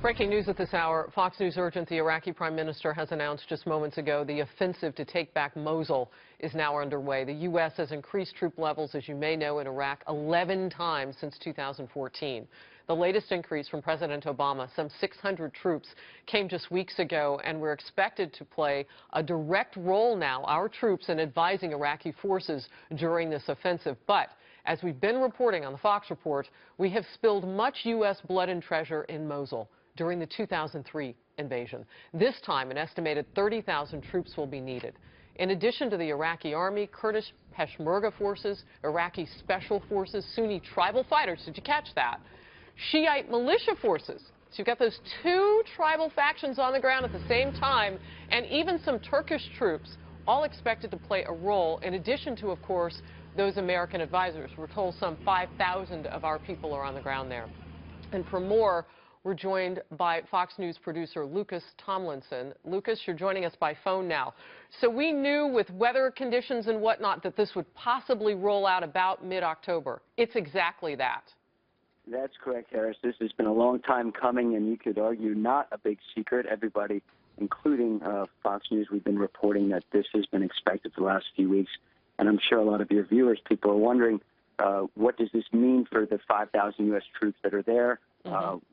Breaking news at this hour. Fox News urgent. The Iraqi Prime Minister has announced just moments ago the offensive to take back Mosul is now underway. The U.S. has increased troop levels, as you may know, in Iraq 11 times since 2014. The latest increase from President Obama, some 600 troops, came just weeks ago, and we're expected to play a direct role now, our troops, in advising Iraqi forces during this offensive. But as we've been reporting on the Fox Report, we have spilled much U.S. blood and treasure in Mosul during the 2003 invasion. This time, an estimated 30,000 troops will be needed. In addition to the Iraqi army, Kurdish Peshmerga forces, Iraqi special forces, Sunni tribal fighters, did you catch that? Shiite militia forces. So you've got those two tribal factions on the ground at the same time, and even some Turkish troops, all expected to play a role, in addition to, of course, those American advisors. We're told some 5,000 of our people are on the ground there. And for more, we're joined by Fox News producer Lucas Tomlinson. Lucas, you're joining us by phone now. So we knew with weather conditions and whatnot that this would possibly roll out about mid-October. It's exactly that. That's correct, Harris. This has been a long time coming, and you could argue not a big secret. Everybody, including Fox News, we've been reporting that this has been expected for the last few weeks. And I'm sure a lot of your viewers, people are wondering, what does this mean for the 5,000 U.S. troops that are there?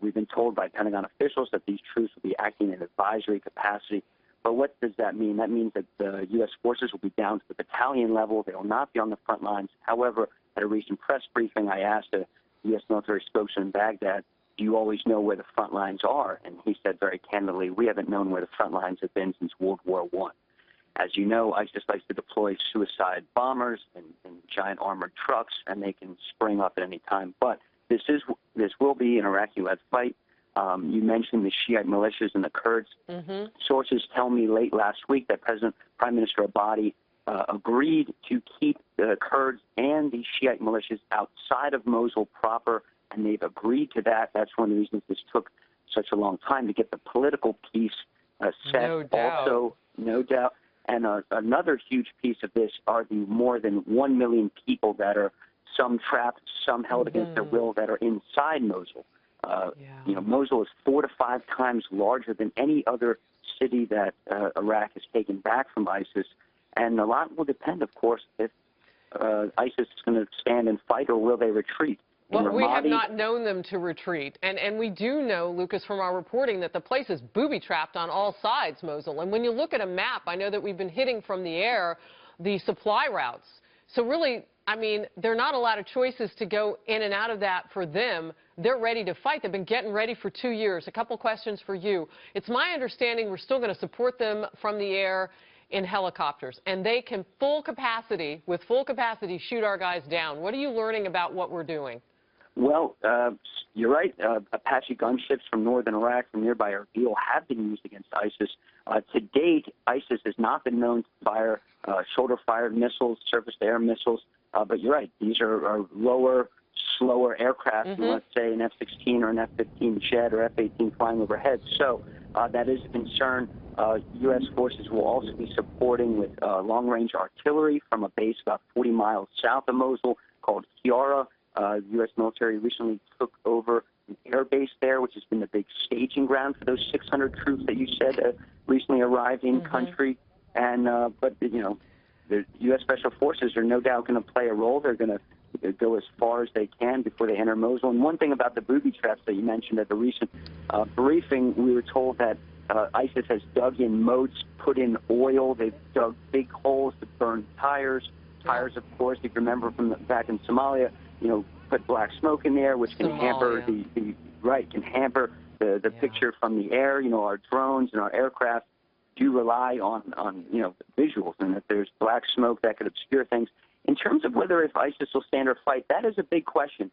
We've been told by Pentagon officials that these troops will be acting in advisory capacity. But what does that mean? That means that the U.S. forces will be down to the battalion level. They will not be on the front lines. However, at a recent press briefing, I asked a U.S. military spokesman in Baghdad, do you always know where the front lines are? And he said very candidly, we haven't known where the front lines have been since World War I. As you know, ISIS likes to deploy suicide bombers and giant armored trucks, and they can spring up at any time. But this will be an Iraqi-led fight. You mentioned the Shiite militias and the Kurds. Sources tell me late last week that Prime Minister Abadi agreed to keep the Kurds and the Shiite militias outside of Mosul proper, and they've agreed to that. That's one of the reasons this took such a long time to get the political piece set. No doubt. Also, no doubt. And another huge piece of this are the more than 1 million people that are some trapped, some held against their will, that are inside Mosul. You know, Mosul is 4 to 5 times larger than any other city that Iraq has taken back from ISIS. And a lot will depend, of course, if ISIS is going to stand and fight, or will they retreat. Well, we have not known them to retreat. And we do know, Lucas, from our reporting, that the place is booby-trapped on all sides, Mosul. And when you look at a map, I know that we've been hitting from the air the supply routes. So really, I mean, there are not a lot of choices to go in and out of that for them. They're ready to fight. They've been getting ready for 2 years. A couple questions for you. It's my understanding we're still going to support them from the air in helicopters, and they can with full capacity, shoot our guys down. What are you learning about what we're doing? Well, you're right. Apache gunships from northern Iraq, from nearby Erbil, have been used against ISIS. To date, ISIS has not been known to fire shoulder-fired missiles, surface-to-air missiles. But you're right. These are lower, slower aircraft than, let's say, an F-16 or an F-15 jet or F-18 flying overhead. So that is a concern. U.S. forces will also be supporting with long-range artillery from a base about 40 miles south of Mosul called Kiara. U.S. military recently took over an air base there, which has been the big staging ground for those 600 troops that you said recently arrived in country. And but you know, the U.S. Special Forces are no doubt going to play a role. They're going to go as far as they can before they enter Mosul. And one thing about the booby traps that you mentioned at the recent briefing, we were told that ISIS has dug in moats, put in oil. They've dug big holes to burn tires. Tires, of course, if you remember from back in Somalia, you know, put black smoke in there, which can hamper the picture from the air. You know, our drones and our aircraft do rely on you know, visuals, and if there's black smoke, that could obscure things. In terms of whether if ISIS will stand or fight, that is a big question.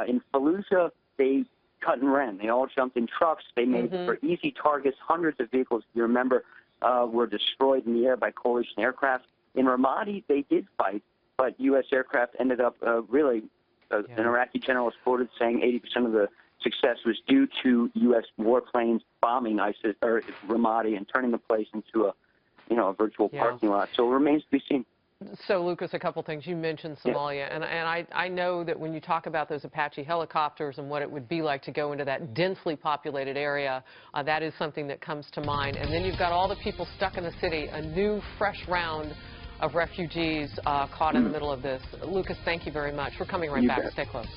In Fallujah, they cut and ran. They all jumped in trucks. They made for easy targets. Hundreds of vehicles, you remember, were destroyed in the air by coalition aircraft. In Ramadi, they did fight, but U.S. aircraft ended up an Iraqi general is quoted saying 80% of the success was due to U.S. warplanes bombing ISIS or Ramadi and turning the place into a virtual parking lot. So it remains to be seen. So, Lucas, a couple things. You mentioned Somalia, and I know that when you talk about those Apache helicopters and what it would be like to go into that densely populated area, that is something that comes to mind. And then you've got all the people stuck in the city, a new, fresh round of refugees caught in the middle of this. Lucas, thank you very much. We're coming right back. Stay close.